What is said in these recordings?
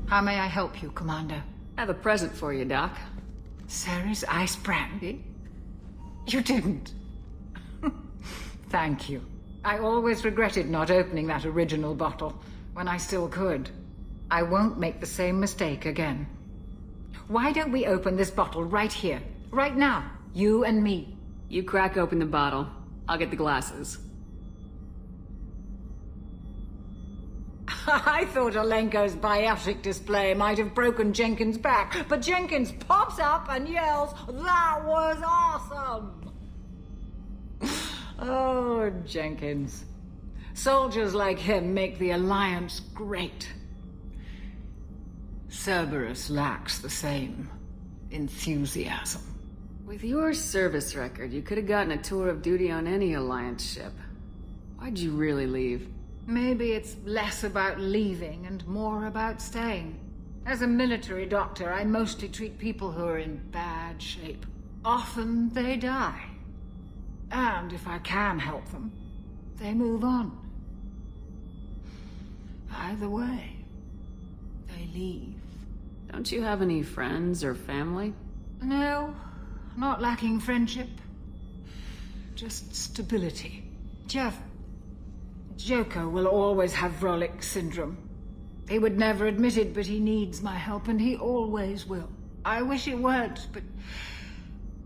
How may I help you, Commander? I have a present for you, Doc. Sarah's ice brandy? You didn't. Thank you. I always regretted not opening that original bottle, when I still could. I won't make the same mistake again. Why don't we open this bottle right here, right now, you and me? You crack open the bottle. I'll get the glasses. I thought Alenko's biotic display might have broken Jenkins' back, but Jenkins pops up and yells, "That was awesome!" Oh, Jenkins. Soldiers like him make the Alliance great. Cerberus lacks the same enthusiasm. With your service record, you could have gotten a tour of duty on any Alliance ship. Why'd you really leave? Maybe it's less about leaving and more about staying. As a military doctor, I mostly treat people who are in bad shape. Often they die. And if I can help them, they move on. Either way, they leave. Don't you have any friends or family? No, not lacking friendship. Just stability. Joker will always have Vrolic syndrome. He would never admit it, but he needs my help, and he always will. I wish it weren't, but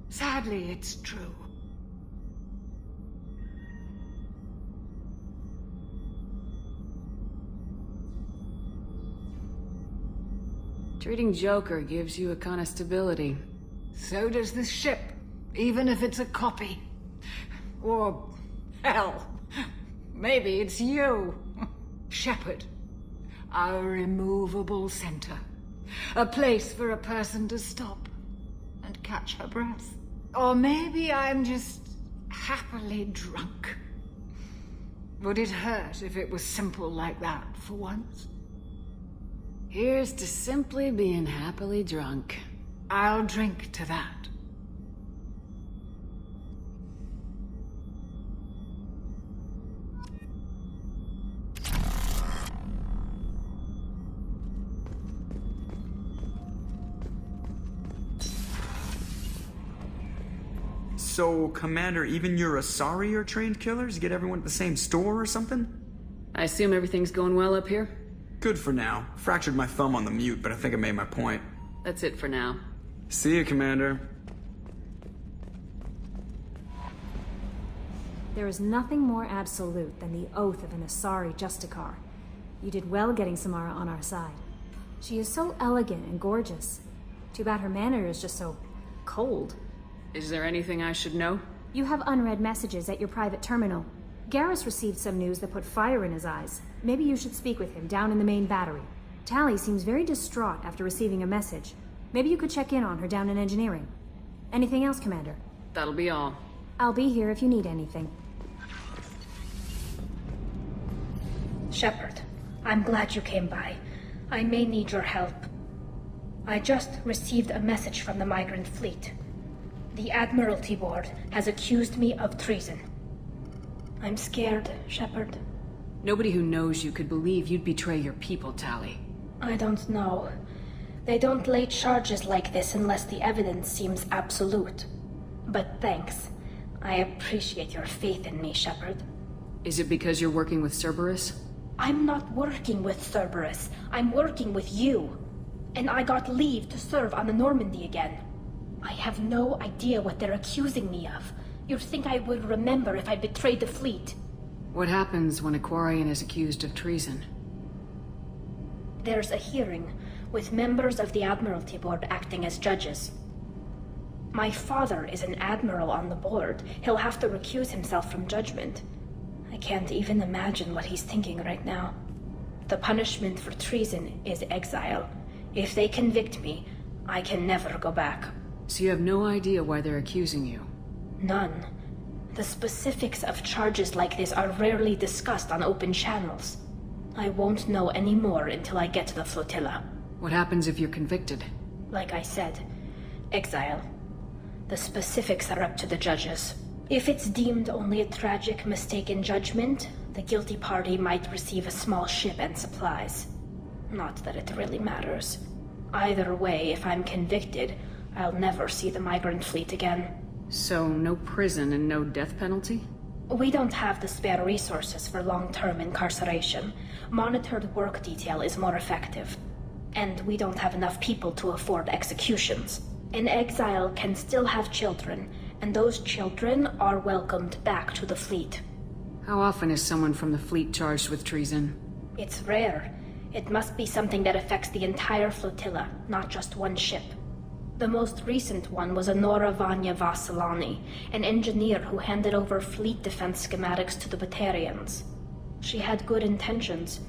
sadly it's true. Treating Joker gives you a kind of stability. So does this ship, even if it's a copy. Or, hell, maybe it's you. Shepard. Our immovable center. A place for a person to stop and catch her breath. Or maybe I'm just happily drunk. Would it hurt if it was simple like that for once? Here's to simply being happily drunk. I'll drink to that. So, Commander, even your Asari are trained killers? Get everyone at the same store or something? I assume everything's going well up here? Good for now. Fractured my thumb on the mute, but I think I made my point. That's it for now. See you, Commander. There is nothing more absolute than the oath of an Asari Justicar. You did well getting Samara on our side. She is so elegant and gorgeous. Too bad her manner is just so cold. Is there anything I should know? You have unread messages at your private terminal. Garrus received some news that put fire in his eyes. Maybe you should speak with him down in the main battery. Tally seems very distraught after receiving a message. Maybe you could check in on her down in engineering. Anything else, Commander? That'll be all. I'll be here if you need anything. Shepard, I'm glad you came by. I may need your help. I just received a message from the migrant fleet. The Admiralty Board has accused me of treason. I'm scared, Shepard. Nobody who knows you could believe you'd betray your people, Tally. I don't know. They don't lay charges like this unless the evidence seems absolute. But thanks. I appreciate your faith in me, Shepard. Is it because you're working with Cerberus? I'm not working with Cerberus. I'm working with you. And I got leave to serve on the Normandy again. I have no idea what they're accusing me of. You'd think I would remember if I betrayed the fleet. What happens when a Quarian is accused of treason? There's a hearing, with members of the Admiralty Board acting as judges. My father is an admiral on the board. He'll have to recuse himself from judgment. I can't even imagine what he's thinking right now. The punishment for treason is exile. If they convict me, I can never go back. So you have no idea why they're accusing you? None. The specifics of charges like this are rarely discussed on open channels. I won't know any more until I get to the flotilla. What happens if you're convicted? Like I said, exile. The specifics are up to the judges. If it's deemed only a tragic mistake in judgment, the guilty party might receive a small ship and supplies. Not that it really matters. Either way, if I'm convicted, I'll never see the migrant fleet again. So, no prison and no death penalty? We don't have the spare resources for long-term incarceration. Monitored work detail is more effective. And we don't have enough people to afford executions. An exile can still have children, and those children are welcomed back to the fleet. How often is someone from the fleet charged with treason? It's rare. It must be something that affects the entire flotilla, not just one ship. The most recent one was Honora Vanya Vasilani, an engineer who handed over fleet defense schematics to the Batarians. She had good intentions.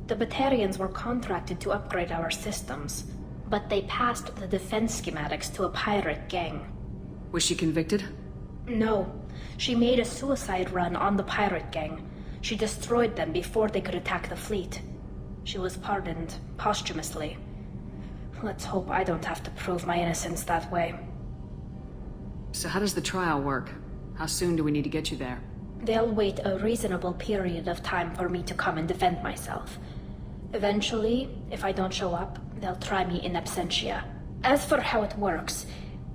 The Batarians were contracted to upgrade our systems, but they passed the defense schematics to a pirate gang. Was she convicted? No. She made a suicide run on the pirate gang. She destroyed them before they could attack the fleet. She was pardoned posthumously. Let's hope I don't have to prove my innocence that way. So how does the trial work? How soon do we need to get you there? They'll wait a reasonable period of time for me to come and defend myself. Eventually, if I don't show up, they'll try me in absentia. As for how it works,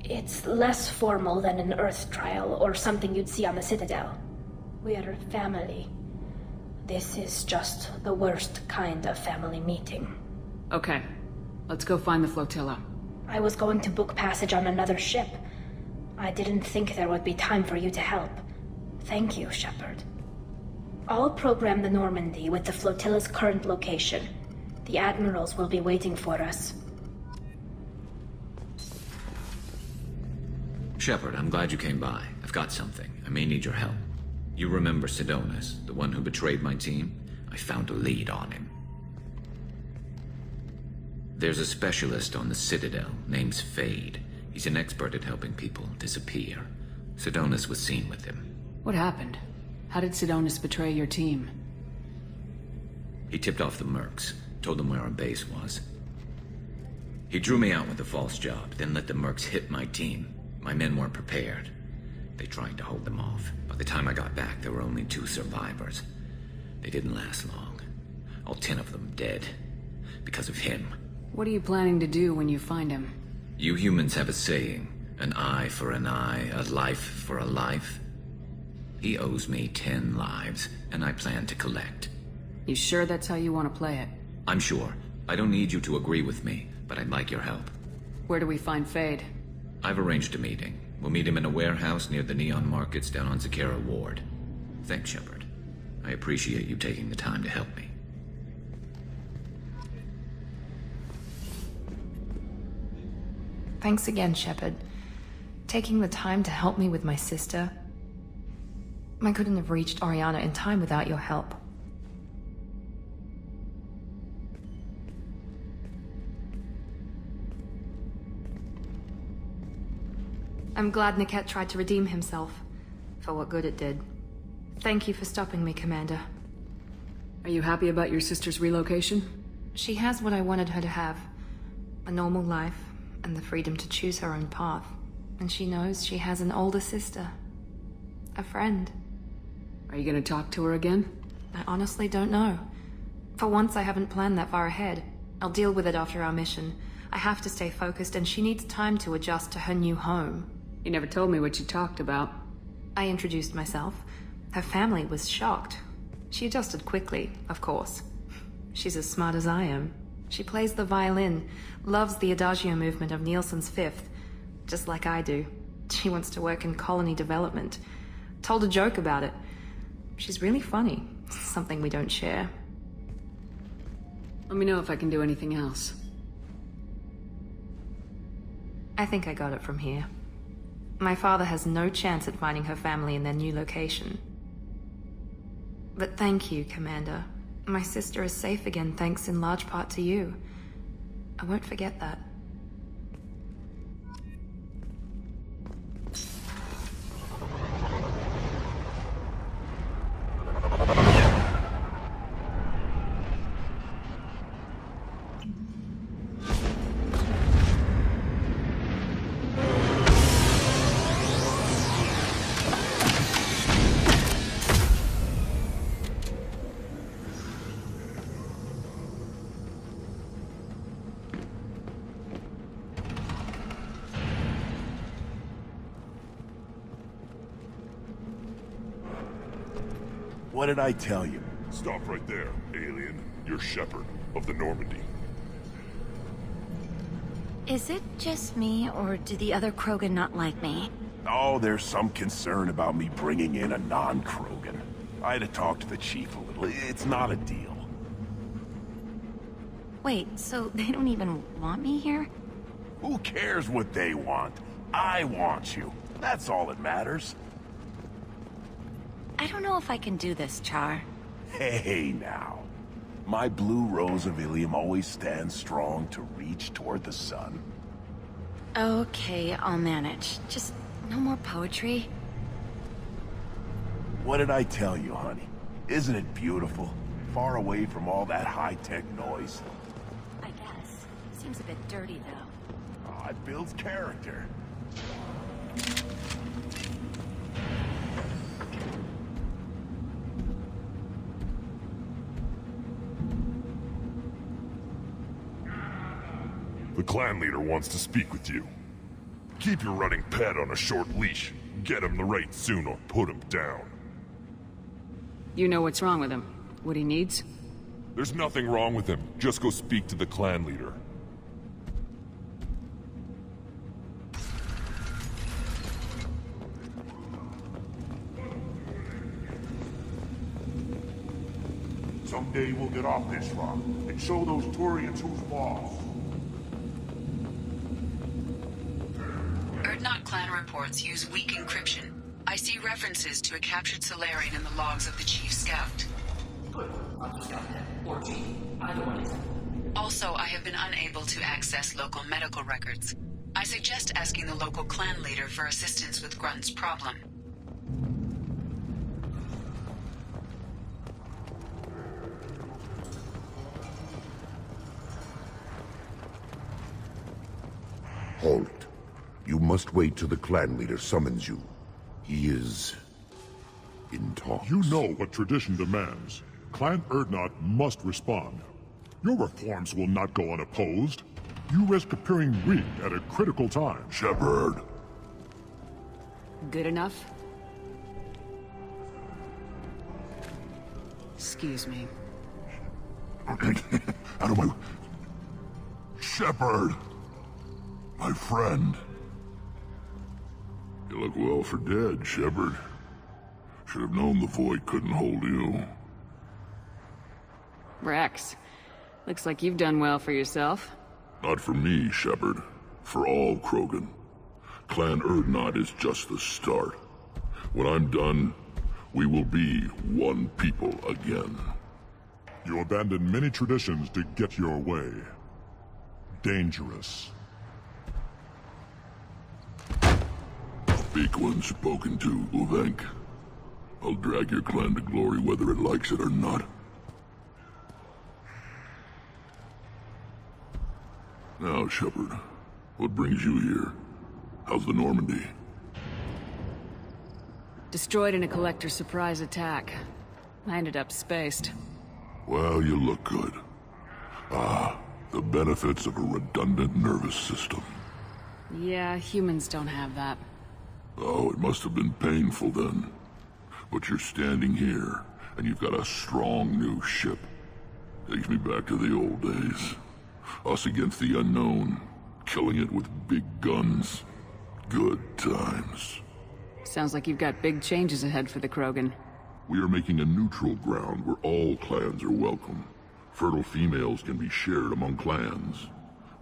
it's less formal than an Earth trial or something you'd see on the Citadel. We're family. This is just the worst kind of family meeting. Okay, let's go find the flotilla. I was going to book passage on another ship. I didn't think there would be time for you to help. Thank you, Shepard. I'll program the Normandy with the flotilla's current location. The admirals will be waiting for us. Shepard, I'm glad you came by. I've got something. I may need your help. You remember Sidonis, the one who betrayed my team? I found a lead on him. There's a specialist on the Citadel, name's Fade. He's an expert at helping people disappear. Sidonis was seen with him. What happened? How did Sidonis betray your team? He tipped off the mercs, told them where our base was. He drew me out with a false job, then let the mercs hit my team. My men weren't prepared. They tried to hold them off. By the time I got back, there were only 2 survivors. They didn't last long. All 10 of them dead. Because of him. What are you planning to do when you find him? You humans have a saying, an eye for an eye, a life for a life. He owes me 10 lives, and I plan to collect. You sure that's how you want to play it? I'm sure. I don't need you to agree with me, but I'd like your help. Where do we find Fade? I've arranged a meeting. We'll meet him in a warehouse near the Neon Markets down on Zakera Ward. Thanks, Shepard. I appreciate you taking the time to help me. Thanks again, Shepard. Taking the time to help me with my sister. I couldn't have reached Oriana in time without your help. I'm glad Niket tried to redeem himself, for what good it did. Thank you for stopping me, Commander. Are you happy about your sister's relocation? She has what I wanted her to have. A normal life, and the freedom to choose her own path. And she knows she has an older sister. A friend. Are you gonna talk to her again? I honestly don't know. For once, I haven't planned that far ahead. I'll deal with it after our mission. I have to stay focused, and she needs time to adjust to her new home. You never told me what you talked about. I introduced myself. Her family was shocked. She adjusted quickly, of course. She's as smart as I am. She plays the violin, loves the Adagio movement of Nielsen's Fifth, just like I do. She wants to work in colony development. Told a joke about it. She's really funny, something we don't share. Let me know if I can do anything else. I think I got it from here. My father has no chance at finding her family in their new location. But thank you, Commander. My sister is safe again thanks in large part to you. I won't forget that. What did I tell you? Stop right there, alien. You're Shepard, of the Normandy. Is it just me, or do the other Krogan not like me? Oh, there's some concern about me bringing in a non-Krogan. I had to talk to the chief a little. It's not a deal. Wait, so they don't even want me here? Who cares what they want? I want you. That's all that matters. I don't know if I can do this, Char. Hey, now. My blue rose of Ilium always stands strong to reach toward the sun. Okay, I'll manage. Just no more poetry. What did I tell you, honey? Isn't it beautiful? Far away from all that high-tech noise. I guess. Seems a bit dirty, though. Oh, it builds character. The clan leader wants to speak with you. Keep your running pet on a short leash. Get him the right soon or put him down. You know what's wrong with him? What he needs? There's nothing wrong with him. Just go speak to the clan leader. Someday we'll get off this rock and show those Turians who's boss. Urdnot clan reports use weak encryption. I see references to a captured Solarian in the logs of the Chief Scout. Also, I have been unable to access local medical records. I suggest asking the local clan leader for assistance with Grunt's problem. Halt. You must wait till the clan leader summons you. He is in talks. You know what tradition demands. Clan Urdnot must respond. Your reforms will not go unopposed. You risk appearing weak at a critical time. Shepard. Good enough? Excuse me. Out of my... Shepard! My friend. You look well for dead, Shepard. Should have known the void couldn't hold you. Rex, looks like you've done well for yourself. Not for me, Shepard. For all Krogan. Clan Urdnot is just the start. When I'm done, we will be one people again. You abandoned many traditions to get your way. Dangerous. Speak when spoken to, Uvenk. I'll drag your clan to glory whether it likes it or not. Now, Shepard, what brings you here? How's the Normandy? Destroyed in a Collector surprise attack. I ended up spaced. Well, you look good. Ah, the benefits of a redundant nervous system. Yeah, humans don't have that. Oh, it must have been painful then. But you're standing here, and you've got a strong new ship. Takes me back to the old days. Us against the unknown, killing it with big guns. Good times. Sounds like you've got big changes ahead for the Krogan. We are making a neutral ground where all clans are welcome. Fertile females can be shared among clans.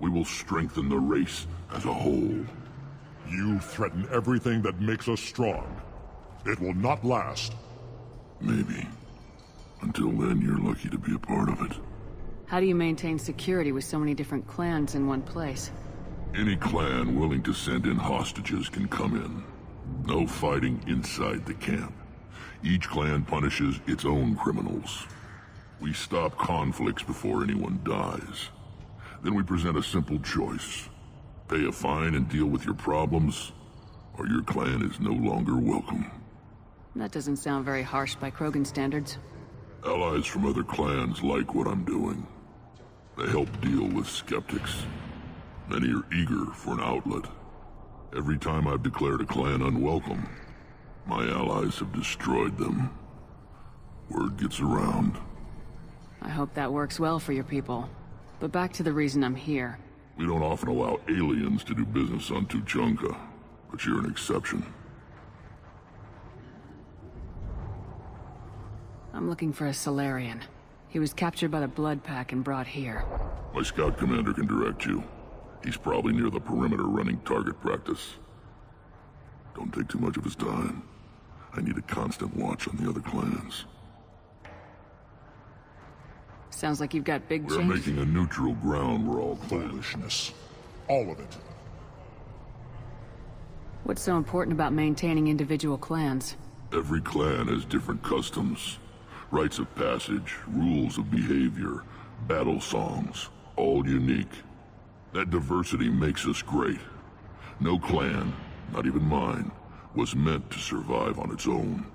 We will strengthen the race as a whole. You threaten everything that makes us strong. It will not last. Maybe. Until then, you're lucky to be a part of it. How do you maintain security with so many different clans in one place? Any clan willing to send in hostages can come in. No fighting inside the camp. Each clan punishes its own criminals. We stop conflicts before anyone dies. Then we present a simple choice. Pay a fine and deal with your problems, or your clan is no longer welcome. That doesn't sound very harsh by Krogan standards. Allies from other clans like what I'm doing. They help deal with skeptics. Many are eager for an outlet. Every time I've declared a clan unwelcome, my allies have destroyed them. Word gets around. I hope that works well for your people. But back to the reason I'm here. We don't often allow aliens to do business on Tuchanka, but you're an exception. I'm looking for a Solarian. He was captured by the Blood Pack and brought here. My scout commander can direct you. He's probably near the perimeter running target practice. Don't take too much of his time. I need a constant watch on the other clans. Sounds like you've got big We're change. making a neutral ground where all Foolishness. All of it. What's so important about maintaining individual clans? Every clan has different customs, rites of passage, rules of behavior, battle songs, all unique. That diversity makes us great. No clan, not even mine, was meant to survive on its own.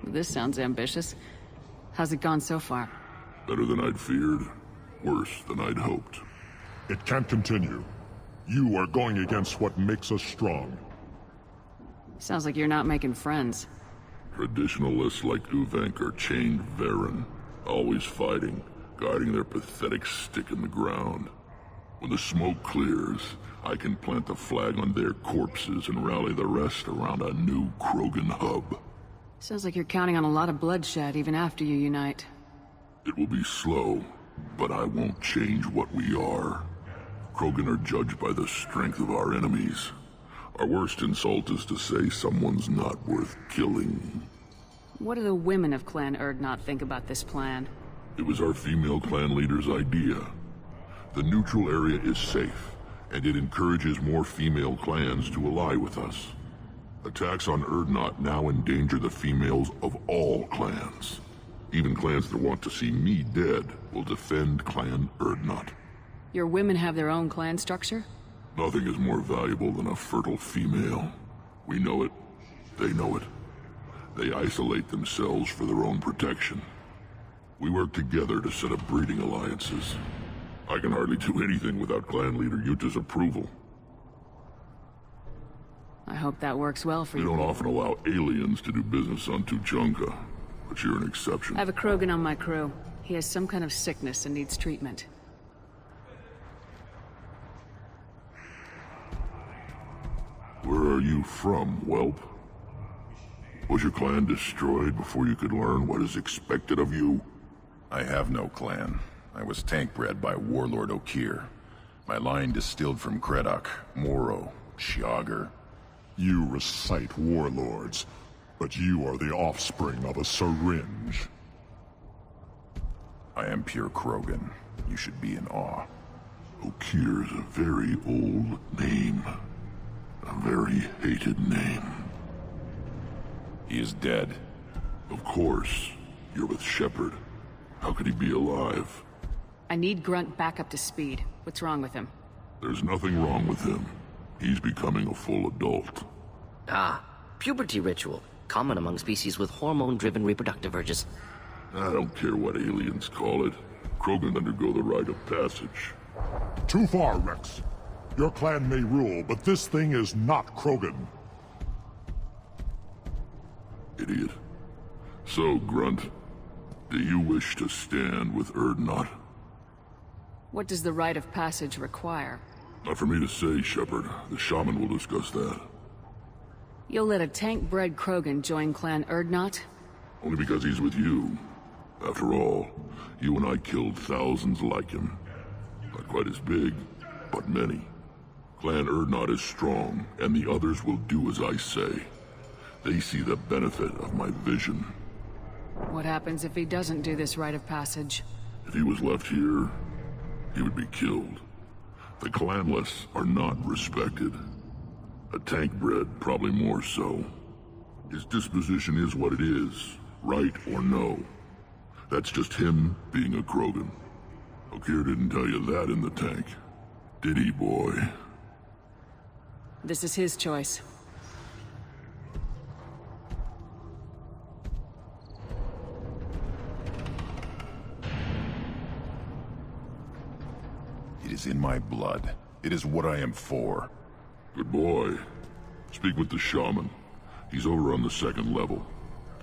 This sounds ambitious. How's it gone so far? Better than I'd feared, worse than I'd hoped. It can't continue. You are going against what makes us strong. Sounds like you're not making friends. Traditionalists like Uvenk are chained Varen, always fighting, guarding their pathetic stick in the ground. When the smoke clears, I can plant the flag on their corpses and rally the rest around a new Krogan hub. Sounds like you're counting on a lot of bloodshed even after you unite. It will be slow, but I won't change what we are. Krogan are judged by the strength of our enemies. Our worst insult is to say someone's not worth killing. What do the women of Clan Urdnot think about this plan? It was our female clan leader's idea. The neutral area is safe, and it encourages more female clans to ally with us. Attacks on Urdnot now endanger the females of all clans. Even clans that want to see me dead will defend Clan Urdnot. Your women have their own clan structure? Nothing is more valuable than a fertile female. We know it. They know it. They isolate themselves for their own protection. We work together to set up breeding alliances. I can hardly do anything without clan leader Yuta's approval. I hope that works well for We you. don't often allow aliens to do business on Tuchanka, but you're an exception. I have a Krogan on my crew. He has some kind of sickness and needs treatment. Where are you from, whelp? Was your clan destroyed before you could learn what is expected of you? I have no clan. I was tank bred by Warlord Okir. My line distilled from Kredok, Moro, Shiagar. You recite warlords, but you are the offspring of a syringe. I am pure Krogan. You should be in awe. Okir is a very old name. A very hated name. He is dead. Of course. You're with Shepard. How could he be alive? I need Grunt back up to speed. What's wrong with him? There's nothing wrong with him. He's becoming a full adult. Ah, puberty ritual. Common among species with hormone-driven reproductive urges. I don't care what aliens call it. Krogan undergo the rite of passage. Too far, Rex. Your clan may rule, but this thing is not Krogan. Idiot. So, Grunt, do you wish to stand with Urdnot? What does the rite of passage require? Not for me to say, Shepard. The shaman will discuss that. You'll let a tank-bred Krogan join Clan Urdnot? Only because he's with you. After all, you and I killed thousands like him. Not quite as big, but many. Clan Urdnot is strong, and the others will do as I say. They see the benefit of my vision. What happens if he doesn't do this rite of passage? If he was left here, he would be killed. The clanless are not respected. A tank bred, probably more so. His disposition is what it is, right or no. That's just him being a Krogan. Okir didn't tell you that in the tank. Did he, boy? This is his choice. It is in my blood. It is what I am for. Good boy. Speak with the shaman. He's over on the second level.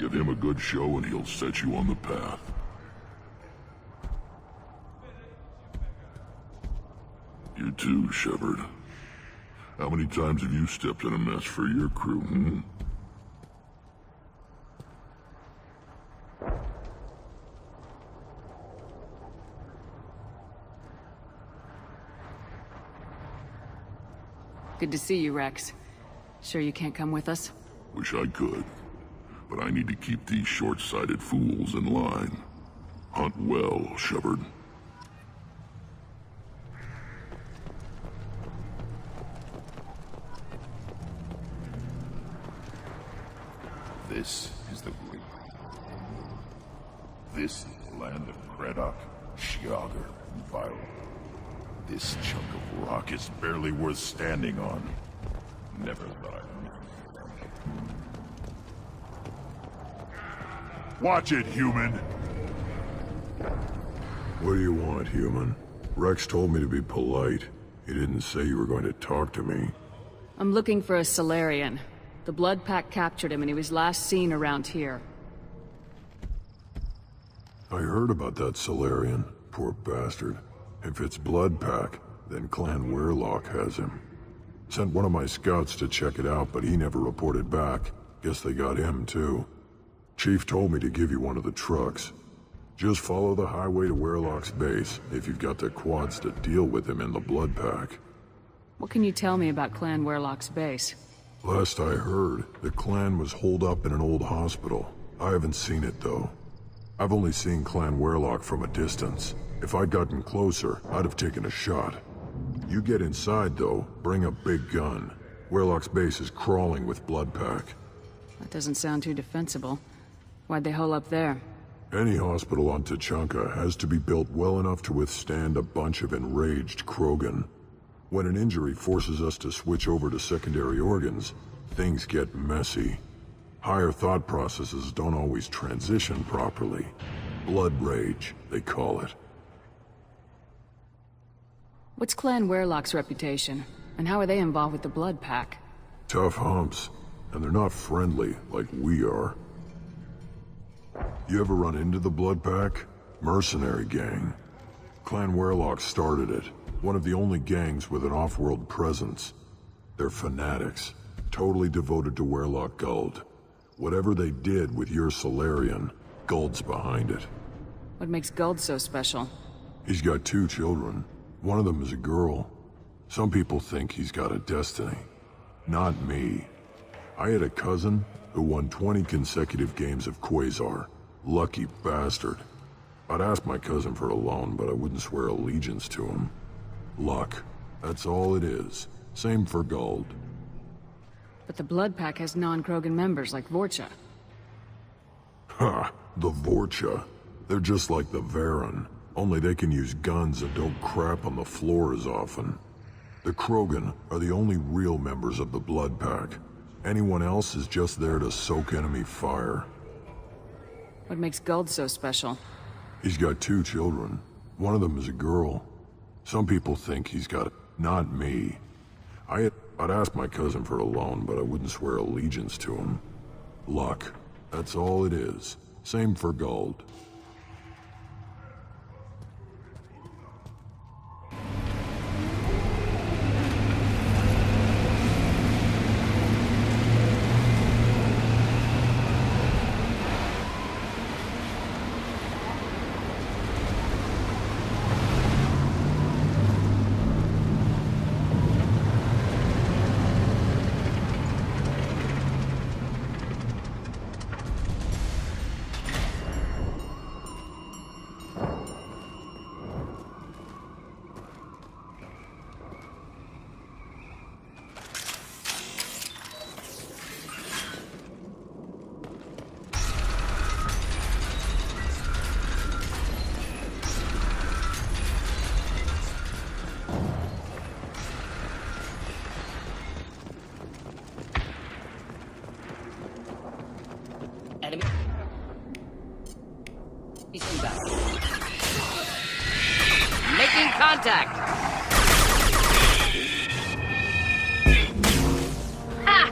Give him a good show and he'll set you on the path. You too, Shepard. How many times have you stepped in a mess for your crew, hmm? Good to see you, Rex. Sure you can't come with us? Wish I could. But I need to keep these short-sighted fools in line. Hunt well, Shepard. This is the group. This is the land of Kredok, Shiagar, and Vile. This chunk of rock is barely worth standing on. Never thought I'd... Watch it, human! What do you want, human? Rex told me to be polite. He didn't say you were going to talk to me. I'm looking for a Solarian. The Blood Pack captured him and he was last seen around here. I heard about that Solarian. Poor bastard. If it's Blood Pack, then Clan Weirlock has him. Sent one of my scouts to check it out, but he never reported back. Guess they got him, too. Chief told me to give you one of the trucks. Just follow the highway to Weirlock's base, if you've got the quads to deal with him in the Blood Pack. What can you tell me about Clan Weirlock's base? Last I heard, the clan was holed up in an old hospital. I haven't seen it, though. I've only seen Clan Weirlock from a distance. If I'd gotten closer, I'd have taken a shot. You get inside, though, bring a big gun. Weirlock's base is crawling with Blood Pack. That doesn't sound too defensible. Why'd they hole up there? Any hospital on Tuchanka has to be built well enough to withstand a bunch of enraged Krogan. When an injury forces us to switch over to secondary organs, things get messy. Higher thought processes don't always transition properly. Blood rage, they call it. What's Clan Weirlock's reputation? And how are they involved with the Blood Pack? Tough humps, and they're not friendly like we are. You ever run into the Blood Pack? Mercenary gang. Clan Weirlock started it. One of the only gangs with an off-world presence. They're fanatics, totally devoted to Weirlock Guld. Whatever they did with your Solarian, Guld's behind it. What makes Guld so special? He's got 2 children. One of them is a girl. Some people think he's got a destiny. Not me. I had a cousin who won 20 consecutive games of Quasar. Lucky bastard. I'd ask my cousin for a loan, but I wouldn't swear allegiance to him. Luck. That's all it is. Same for Guld. But the Blood Pack has non-Krogan members like Vorcha. Ha! The Vorcha. They're just like the Varen. Only they can use guns and don't crap on the floor as often. The Krogan are the only real members of the Blood Pack. Anyone else is just there to soak enemy fire. What makes Guld so special? He's got 2 children. One of them is a girl. Some people think he's got it. Not me. I'd ask my cousin for a loan, but I wouldn't swear allegiance to him. Luck. That's all it is. Same for Guld. Enemy. Making contact! Ha!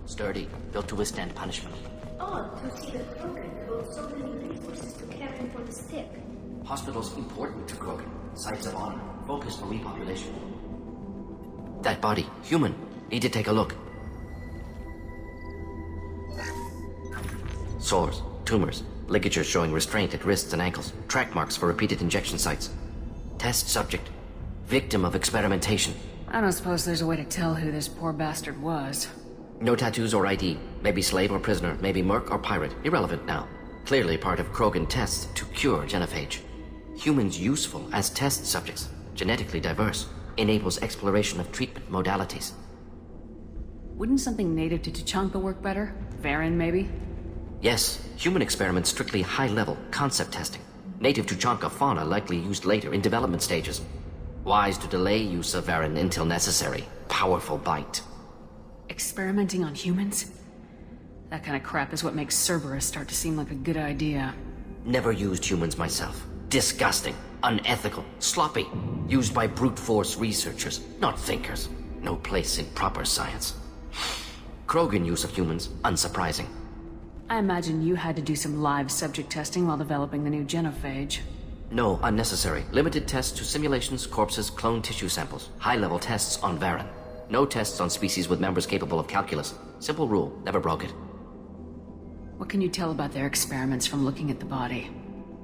Sturdy, built to withstand punishment. Odd to see the Krogan devote so many resources to caring for the sick. Hospitals important to Krogan. Sites of honor. Focus for repopulation. That body, human. Need to take a look. Sores, tumors, ligatures showing restraint at wrists and ankles, track marks for repeated injection sites. Test subject. Victim of experimentation. I don't suppose there's a way to tell who this poor bastard was. No tattoos or ID. Maybe slave or prisoner, maybe merc or pirate. Irrelevant now. Clearly part of Krogan tests to cure genophage. Humans useful as test subjects. Genetically diverse. Enables exploration of treatment modalities. Wouldn't something native to Tuchanka work better? Varen, maybe? Yes, human experiments strictly high-level concept testing. Native Tuchanka fauna likely used later in development stages. Wise to delay use of Varen until necessary. Powerful bite. Experimenting on humans? That kind of crap is what makes Cerberus start to seem like a good idea. Never used humans myself. Disgusting. Unethical. Sloppy. Used by brute force researchers, not thinkers. No place in proper science. Krogan use of humans, unsurprising. I imagine you had to do some live subject testing while developing the new genophage. No, unnecessary. Limited tests to simulations, corpses, cloned tissue samples. High-level tests on Varen. No tests on species with members capable of calculus. Simple rule, never broke it. What can you tell about their experiments from looking at the body?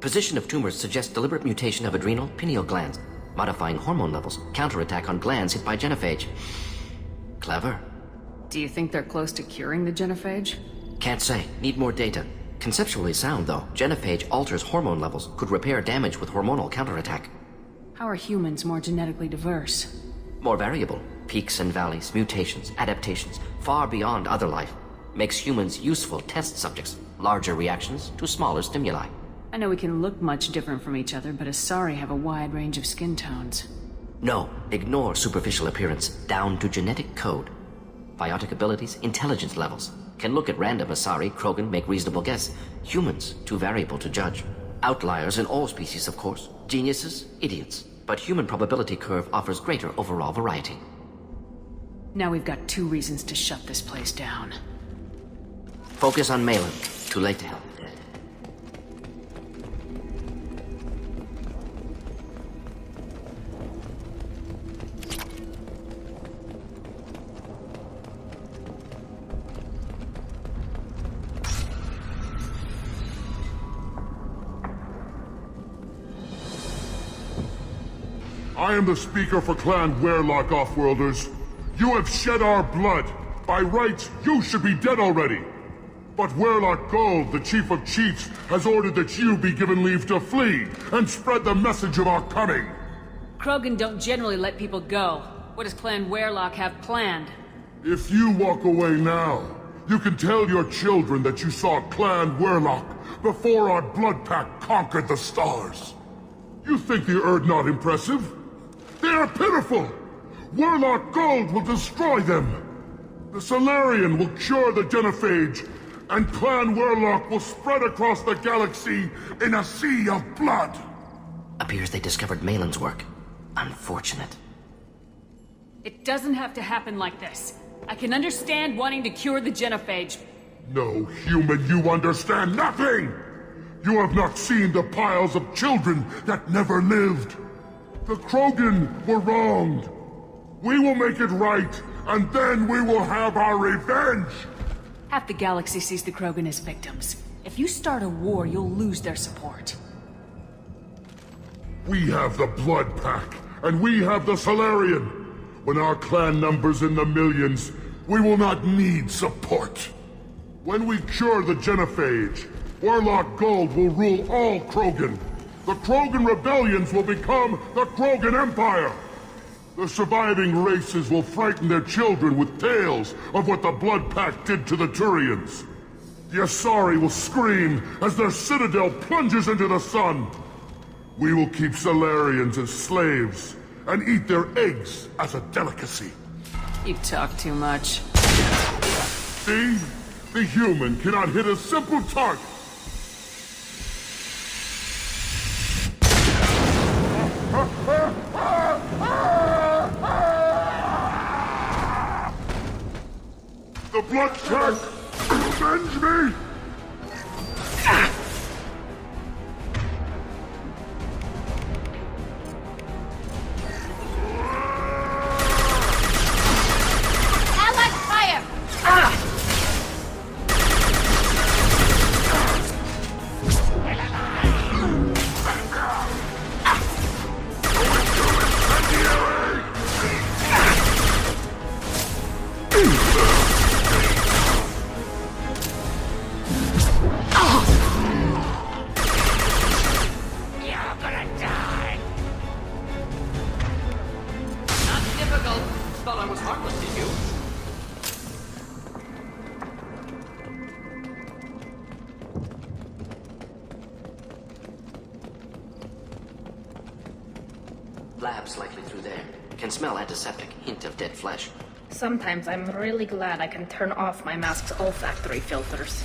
Position of tumors suggests deliberate mutation of adrenal, pineal glands, modifying hormone levels, counterattack on glands hit by genophage. Clever. Do you think they're close to curing the genophage? Can't say. Need more data. Conceptually sound, though. Genophage alters hormone levels, could repair damage with hormonal counterattack. How are humans more genetically diverse? More variable. Peaks and valleys, mutations, adaptations, far beyond other life. Makes humans useful test subjects. Larger reactions to smaller stimuli. I know we can look much different from each other, but Asari have a wide range of skin tones. No, ignore superficial appearance, down to genetic code. Biotic abilities, intelligence levels. Can look at random Asari, Krogan, make reasonable guess. Humans, too variable to judge. Outliers in all species, of course. Geniuses, idiots. But human probability curve offers greater overall variety. Now we've got 2 reasons to shut this place down. Focus on Malin. Too late to help. I am the speaker for Clan Werlock, Offworlders. You have shed our blood. By rights, you should be dead already. But Werlock Gold, the Chief of Chiefs, has ordered that you be given leave to flee and spread the message of our coming. Krogan don't generally let people go. What does Clan Werlock have planned? If you walk away now, you can tell your children that you saw Clan Werlock before our blood pact conquered the stars. You think the Erdnot impressive? They are pitiful! Werlock Gold will destroy them! The Solarian will cure the genophage, and Clan Werlock will spread across the galaxy in a sea of blood! Appears they discovered Malin's work. Unfortunate. It doesn't have to happen like this. I can understand wanting to cure the genophage. No, human, you understand nothing! You have not seen the piles of children that never lived. The Krogan were wronged. We will make it right, and then we will have our revenge! Half the galaxy sees the Krogan as victims. If you start a war, you'll lose their support. We have the Blood Pack, and we have the Solarian. When our clan numbers in the millions, we will not need support. When we cure the genophage, Werlock Gold will rule all Krogan. The Krogan rebellions will become the Krogan Empire. The surviving races will frighten their children with tales of what the Blood Pact did to the Turians. The Asari will scream as their citadel plunges into the sun. We will keep Solarians as slaves and eat their eggs as a delicacy. You talk too much. See? The human cannot hit a simple target. The blood pack! Avenge me! Allied fire! Labs likely through there. Can smell antiseptic, hint of dead flesh. Sometimes I'm really glad I can turn off my mask's olfactory filters.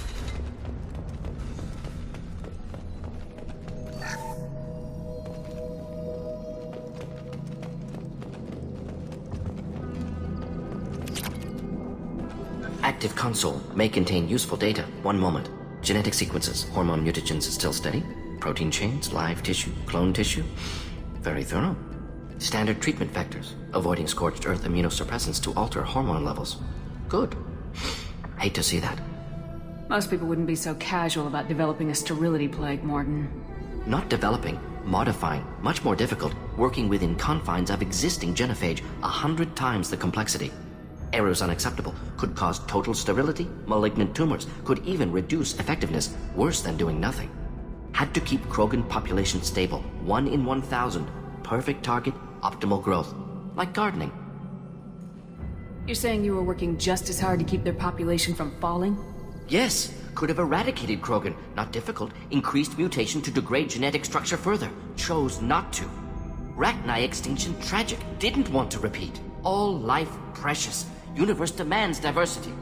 Active console may contain useful data. One moment. Genetic sequences, hormone mutagens still steady. Protein chains, live tissue, clone tissue. Very thorough. Standard treatment vectors, avoiding scorched earth immunosuppressants to alter hormone levels. Good. Hate to see that. Most people wouldn't be so casual about developing a sterility plague, Mordin. Not developing, modifying, much more difficult, working within confines of existing genophage, 100 times the complexity. Errors unacceptable, could cause total sterility, malignant tumors, could even reduce effectiveness, worse than doing nothing. Had to keep Krogan population stable, 1 in 1,000. Perfect target, optimal growth. Like gardening. You're saying you were working just as hard to keep their population from falling? Yes, could have eradicated Krogan. Not difficult. Increased mutation to degrade genetic structure further. Chose not to. Rachni extinction tragic. Didn't want to repeat. All life precious. Universe demands diversity.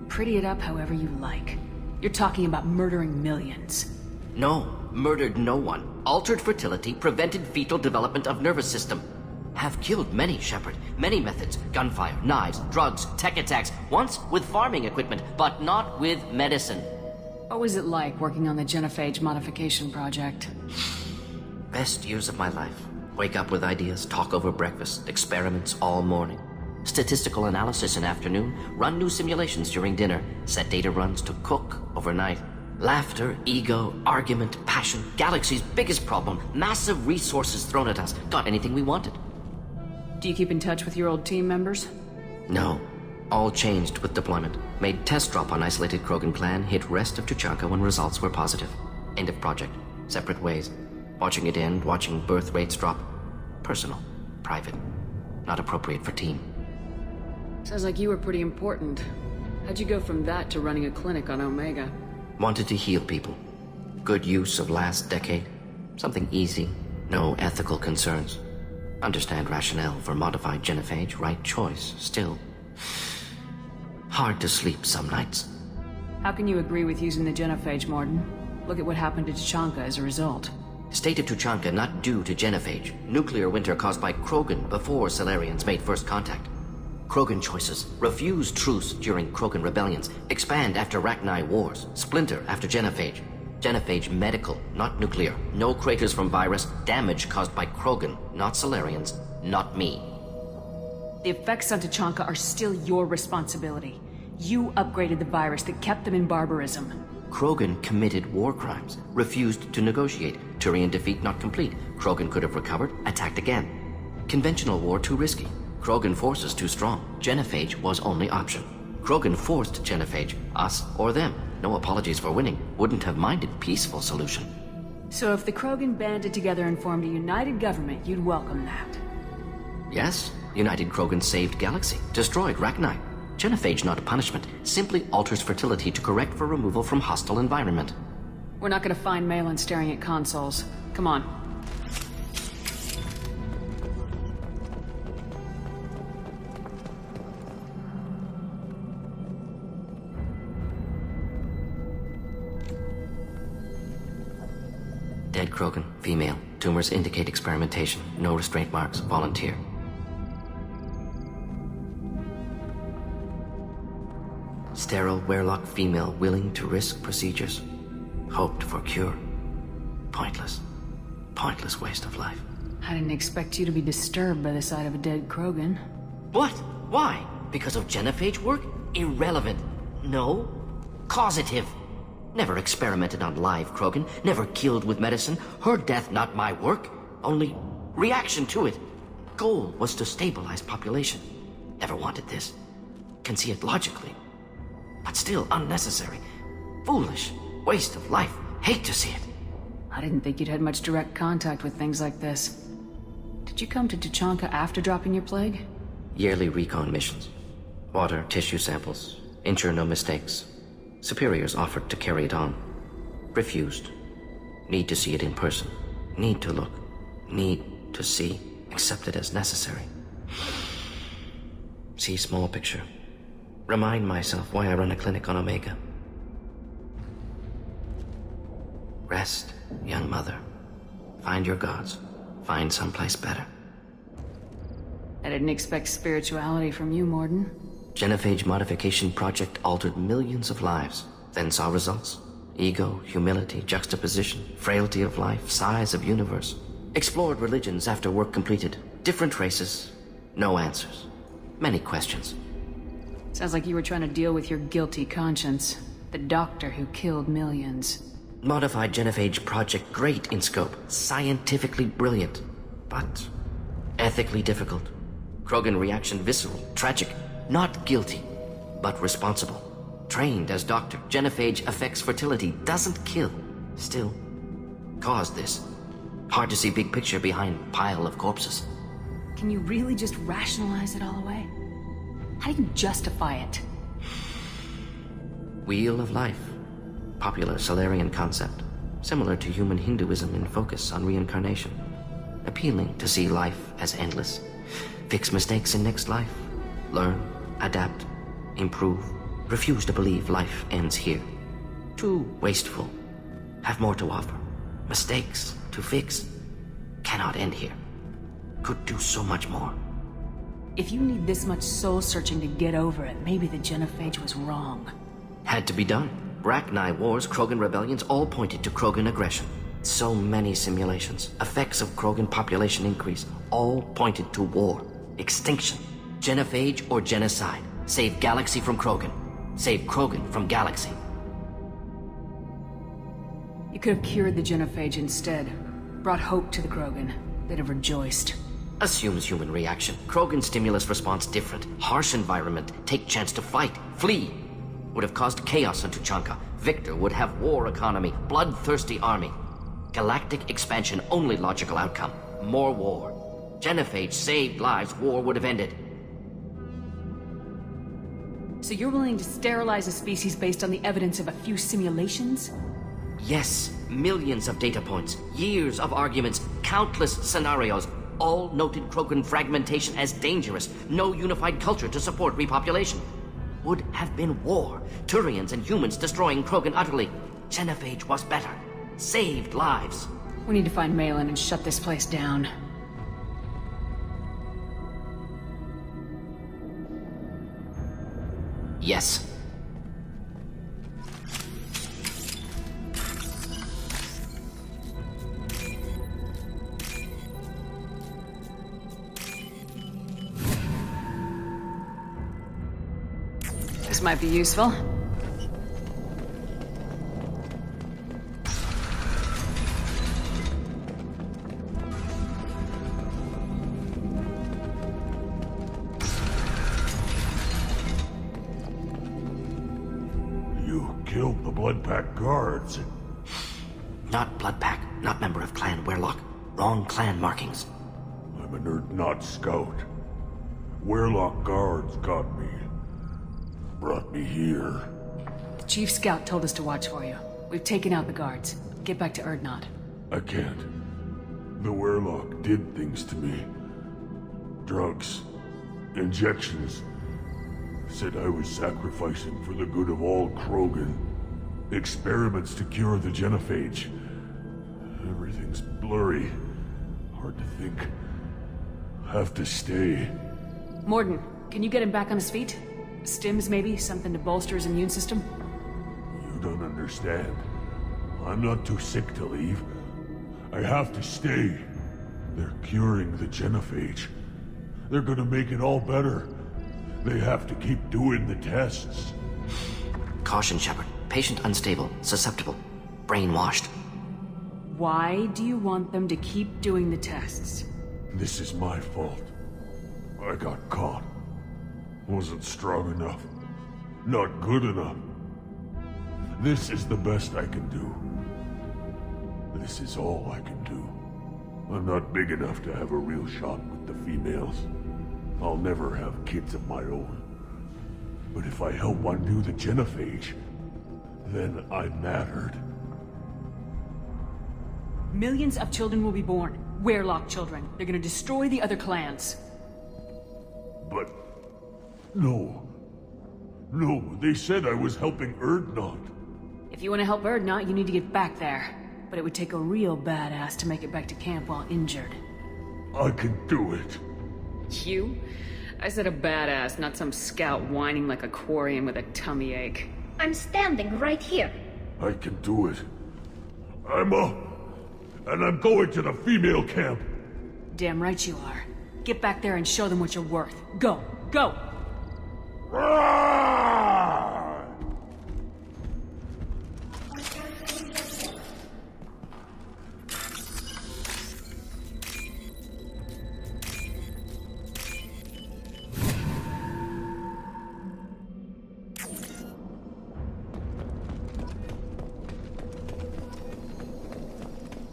Pretty it up however you like. You're talking about murdering millions. No, murdered no one. Altered fertility, prevented fetal development of nervous system. Have killed many, Shepard. Many methods. Gunfire, knives, drugs, tech attacks. Once with farming equipment, but not with medicine. What was it like working on the genophage modification project? Best years of my life. Wake up with ideas, talk over breakfast, experiments all morning. Statistical analysis in afternoon, run new simulations during dinner, set data runs to cook overnight. Laughter, ego, argument, passion, galaxy's biggest problem, massive resources thrown at us. Got anything we wanted. Do you keep in touch with your old team members? No. All changed with deployment. Made test drop on isolated Krogan clan, hit rest of Tuchanka when results were positive. End of project. Separate ways. Watching it end, watching birth rates drop. Personal. Private. Not appropriate for team. Sounds like you were pretty important. How'd you go from that to running a clinic on Omega? Wanted to heal people. Good use of last decade. Something easy. No ethical concerns. Understand rationale for modified genophage. Right choice. Still. Hard to sleep some nights. How can you agree with using the genophage, Mordin? Look at what happened to Tuchanka as a result. State of Tuchanka not due to genophage. Nuclear winter caused by Krogan before Salarians made first contact. Krogan choices. Refuse truce during Krogan rebellions. Expand after Rachni wars. Splinter after genophage. Genophage medical, not nuclear. No craters from virus. Damage caused by Krogan, not Salarians, not me. The effects on Tuchanka are still your responsibility. You upgraded the virus that kept them in barbarism. Krogan committed war crimes. Refused to negotiate. Turian defeat not complete. Krogan could have recovered, attacked again. Conventional war too risky. Krogan forces too strong. Genophage was only option. Krogan forced genophage, us or them. No apologies for winning. Wouldn't have minded peaceful solution. So if the Krogan banded together and formed a united government, you'd welcome that? Yes. United Krogan saved Galaxy. Destroyed Rachni. Genophage not a punishment. Simply alters fertility to correct for removal from hostile environment. We're not gonna find Malin staring at consoles. Come on. Dead Krogan, female. Tumors indicate experimentation. No restraint marks. Volunteer. Sterile Werelock female willing to risk procedures. Hoped for cure. Pointless. Pointless waste of life. I didn't expect you to be disturbed by the sight of a dead Krogan. What? Why? Because of genophage work? Irrelevant. No. Causative. Never experimented on live Krogan. Never killed with medicine. Her death not my work. Only reaction to it. Goal was to stabilize population. Never wanted this. Can see it logically. But still unnecessary. Foolish. Waste of life. Hate to see it. I didn't think you'd had much direct contact with things like this. Did you come to Tuchanka after dropping your plague? Yearly recon missions. Water, tissue samples. Ensure no mistakes. Superiors offered to carry it on. Refused. Need to see it in person. Need to look. Need to see. Accept it as necessary. See small picture. Remind myself why I run a clinic on Omega. Rest, young mother. Find your gods. Find someplace better. I didn't expect spirituality from you, Mordin. Genophage modification project altered millions of lives. Then saw results. Ego, humility, juxtaposition, frailty of life, size of universe. Explored religions after work completed. Different races. No answers. Many questions. Sounds like you were trying to deal with your guilty conscience. The doctor who killed millions. Modified genophage project great in scope. Scientifically brilliant. But ethically difficult. Krogan reaction visceral, tragic. Not guilty, but responsible. Trained as doctor, genophage affects fertility, doesn't kill. Still, caused this. Hard to see big picture behind pile of corpses. Can you really just rationalize it all away? How do you justify it? Wheel of life. Popular Solarian concept. Similar to human Hinduism in focus on reincarnation. Appealing to see life as endless. Fix mistakes in next life. Learn, adapt, improve. Refuse to believe life ends here. Too wasteful. Have more to offer. Mistakes to fix. Cannot end here. Could do so much more. If you need this much soul-searching to get over it, maybe the genophage was wrong. Had to be done. Rachni wars, Krogan rebellions, all pointed to Krogan aggression. So many simulations. Effects of Krogan population increase. All pointed to war. Extinction. Genophage or genocide. Save galaxy from Krogan. Save Krogan from galaxy. You could have cured the genophage instead. Brought hope to the Krogan. They'd have rejoiced. Assumes human reaction. Krogan stimulus response different. Harsh environment. Take chance to fight. Flee. Would have caused chaos on Tuchanka. Victor would have war economy. Bloodthirsty army. Galactic expansion only logical outcome. More war. Genophage saved lives. War would have ended. So you're willing to sterilize a species based on the evidence of a few simulations? Yes. Millions of data points. Years of arguments. Countless scenarios. All noted Krogan fragmentation as dangerous. No unified culture to support repopulation. Would have been war. Turians and humans destroying Krogan utterly. Genophage was better. Saved lives. We need to find Malin and shut this place down. Yes. This might be useful. You killed the Blood Pack guards. Not Blood Pack, not member of Clan Werelock. Wrong clan markings. I'm a nerd, not scout. Werelock guards got me. Brought me here. The Chief Scout told us to watch for you. We've taken out the guards. Get back to Erdnot. I can't. The Werelock did things to me. Drugs. Injections. Said I was sacrificing for the good of all Krogan. Experiments to cure the genophage. Everything's blurry. Hard to think. Have to stay. Mordin, can you get him back on his feet? Stims, maybe? Something to bolster his immune system? You don't understand. I'm not too sick to leave. I have to stay. They're curing the genophage. They're gonna make it all better. They have to keep doing the tests. Caution, Shepard. Patient unstable, susceptible, brainwashed. Why do you want them to keep doing the tests? This is my fault. I got caught. Wasn't strong enough. Not good enough. This is the best I can do. This is all I can do. I'm not big enough to have a real shot with the females. I'll never have kids of my own. But if I help undo the genophage, then I mattered. Millions of children will be born. Werelock children. They're gonna destroy the other clans. But... No. No, they said I was helping Erdnot. If you want to help Erdnot, you need to get back there. But it would take a real badass to make it back to camp while injured. I can do it. You? I said a badass, not some scout whining like a Quarian with a tummy ache. I'm standing right here. I can do it. I'm up. And I'm going to the female camp. Damn right you are. Get back there and show them what you're worth. Go! Go!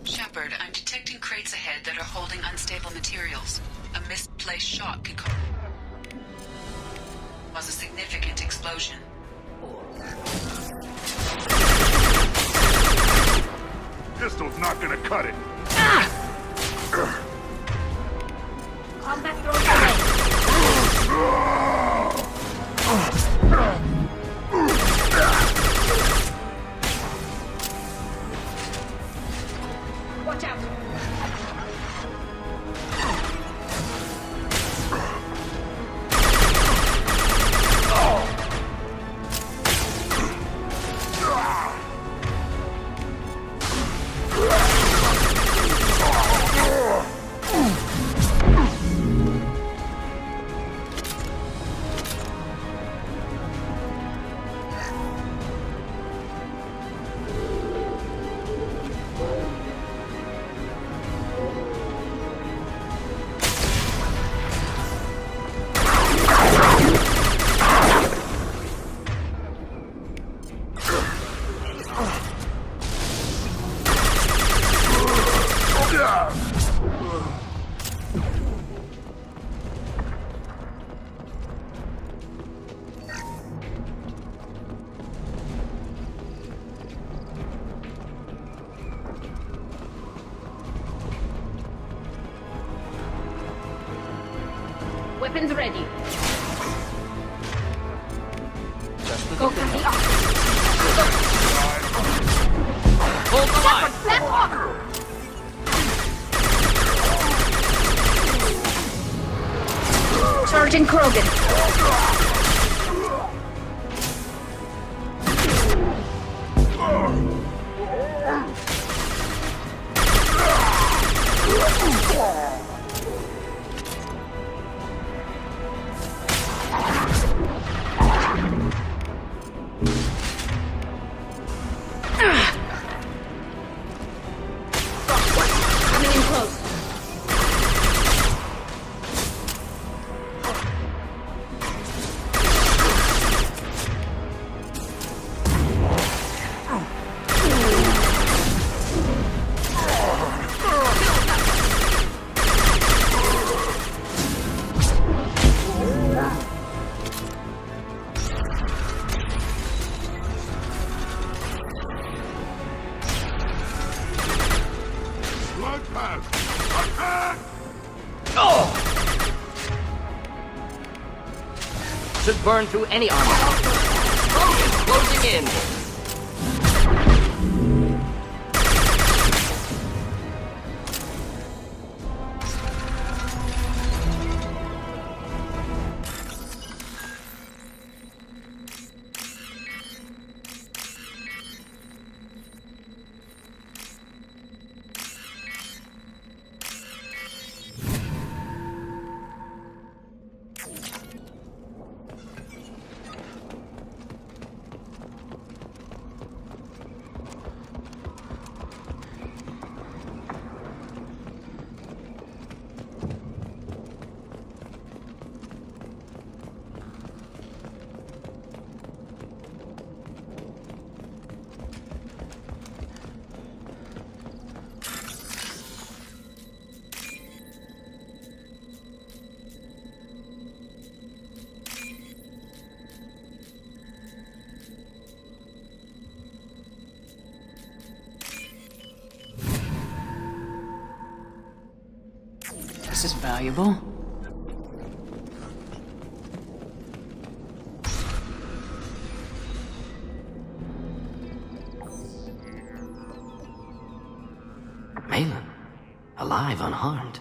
Shepard, I'm detecting crates ahead that are holding unstable materials. A misplaced shot could cause a significant explosion. Pistol's not gonna cut it. Combat thrown away. Watch out. Weapons ready. Go for the up. Hold the line! Back off! Sergeant Krogan. Should burn through any armor. Closing in. This is valuable. Malin, alive, unharmed.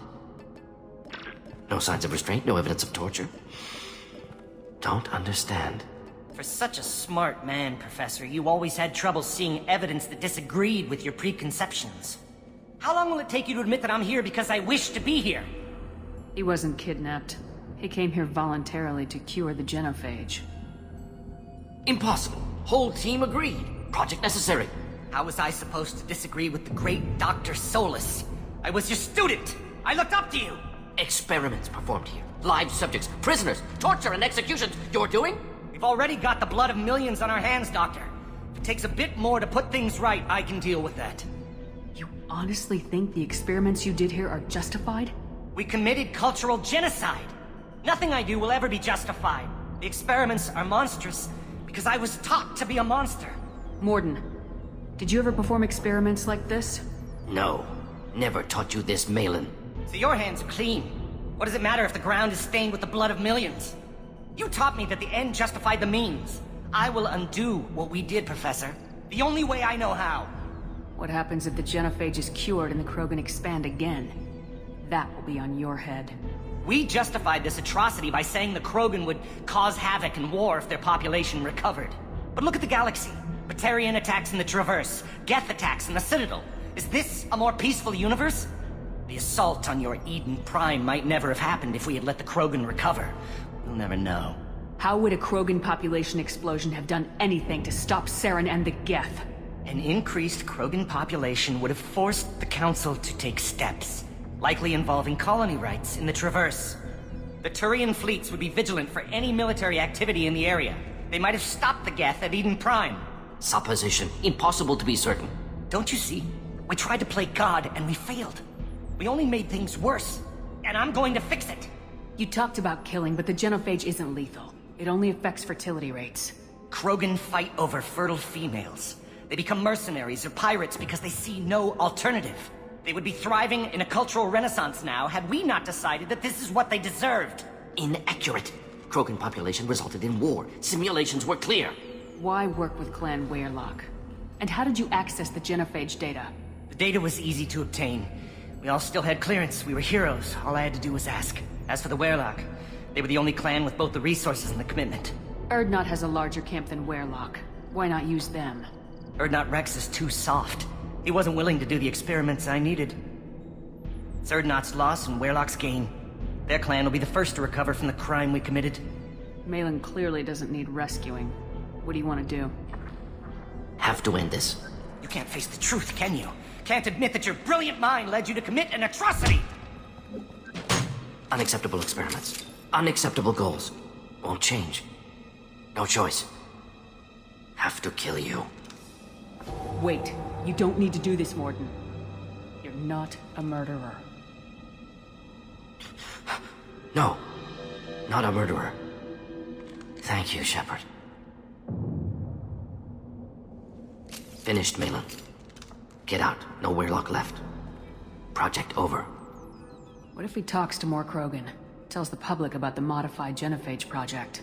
No signs of restraint, no evidence of torture. Don't understand. For such a smart man, Professor, you always had trouble seeing evidence that disagreed with your preconceptions. How long will it take you to admit that I'm here because I wish to be here? He wasn't kidnapped. He came here voluntarily to cure the genophage. Impossible. Whole team agreed. Project necessary. How was I supposed to disagree with the great Dr. Solus? I was your student! I looked up to you! Experiments performed here. Live subjects, prisoners, torture and executions. You're doing? We've already got the blood of millions on our hands, Doctor. If it takes a bit more to put things right, I can deal with that. You honestly think the experiments you did here are justified? We committed cultural genocide. Nothing I do will ever be justified. The experiments are monstrous because I was taught to be a monster. Mordin, did you ever perform experiments like this? No. Never taught you this, Malin. So your hands are clean. What does it matter if the ground is stained with the blood of millions? You taught me that the end justified the means. I will undo what we did, Professor. The only way I know how. What happens if the genophage is cured and the Krogan expand again? That will be on your head. We justified this atrocity by saying the Krogan would cause havoc and war if their population recovered. But look at the galaxy. Batarian attacks in the Traverse, Geth attacks in the Citadel. Is this a more peaceful universe? The assault on your Eden Prime might never have happened if we had let the Krogan recover. We'll never know. How would a Krogan population explosion have done anything to stop Saren and the Geth? An increased Krogan population would have forced the Council to take steps, likely involving colony rights in the Traverse. The Turian fleets would be vigilant for any military activity in the area. They might have stopped the Geth at Eden Prime. Supposition. Impossible to be certain. Don't you see? We tried to play God and we failed. We only made things worse. And I'm going to fix it. You talked about killing, but the genophage isn't lethal. It only affects fertility rates. Krogan fight over fertile females. They become mercenaries or pirates because they see no alternative. They would be thriving in a cultural renaissance now had we not decided that this is what they deserved. Inaccurate. Krogan population resulted in war. Simulations were clear. Why work with Clan Weyrloc? And how did you access the genophage data? The data was easy to obtain. We all still had clearance. We were heroes. All I had to do was ask. As for the Weyrloc, they were the only clan with both the resources and the commitment. Urdnot has a larger camp than Weyrloc. Why not use them? Urdnot Rex is too soft. He wasn't willing to do the experiments I needed. It's Urdnot's loss and Weyrloc's gain. Their clan will be the first to recover from the crime we committed. Malin clearly doesn't need rescuing. What do you want to do? Have to end this. You can't face the truth, can you? Can't admit that your brilliant mind led you to commit an atrocity! Unacceptable experiments. Unacceptable goals. Won't change. No choice. Have to kill you. Wait. You don't need to do this, Mordin. You're not a murderer. No. Not a murderer. Thank you, Shepard. Finished, Malin. Get out. No Weyrloc left. Project over. What if he talks to more Krogan? Tells the public about the modified genophage project?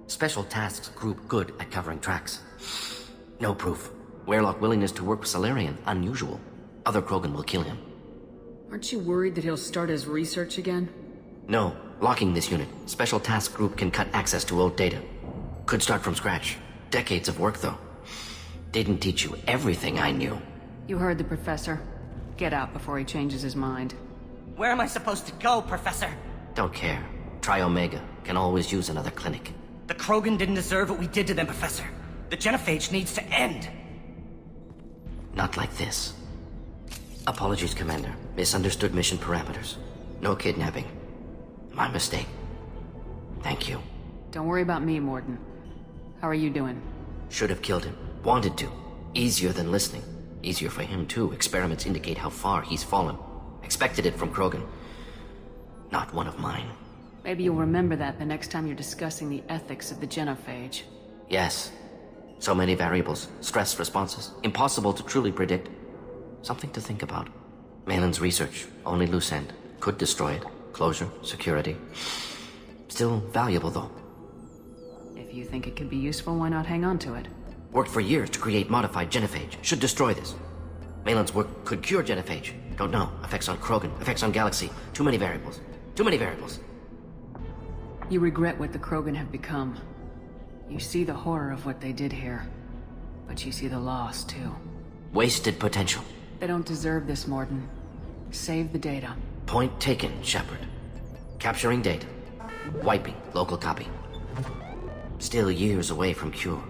Special Tasks Group good at covering tracks. No proof. Weyrloc willingness to work with Salarian, unusual. Other Krogan will kill him. Aren't you worried that he'll start his research again? No. Locking this unit. Special Task Group can cut access to old data. Could start from scratch. Decades of work, though. Didn't teach you everything I knew. You heard the professor. Get out before he changes his mind. Where am I supposed to go, Professor? Don't care. Try Omega. Can always use another clinic. The Krogan didn't deserve what we did to them, Professor. The genophage needs to end. Not like this. Apologies, Commander. Misunderstood mission parameters. No kidnapping. My mistake. Thank you. Don't worry about me, Mordin. How are you doing? Should have killed him. Wanted to. Easier than listening. Easier for him, too. Experiments indicate how far he's fallen. Expected it from Krogan. Not one of mine. Maybe you'll remember that the next time you're discussing the ethics of the genophage. Yes. So many variables. Stress responses. Impossible to truly predict. Something to think about. Malin's research. Only loose end. Could destroy it. closure, security. Still valuable, though. If you think it could be useful, why not hang on to it? Worked for years to create modified genophage. Should destroy this. Malin's work could cure genophage. Don't know. Effects on Krogan, effects on Galaxy. Too many variables. Too many variables. You regret what the Krogan have become. You see the horror of what they did here. But you see the loss, too. Wasted potential. They don't deserve this, Mordin. Save the data. Point taken, Shepard. Capturing data. Wiping local copy. Still years away from cure.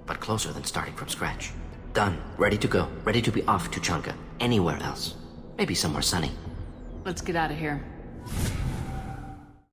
But closer than starting from scratch. Done. Ready to go. Ready to be off Tuchanka. Anywhere else. Maybe somewhere sunny. Let's get out of here.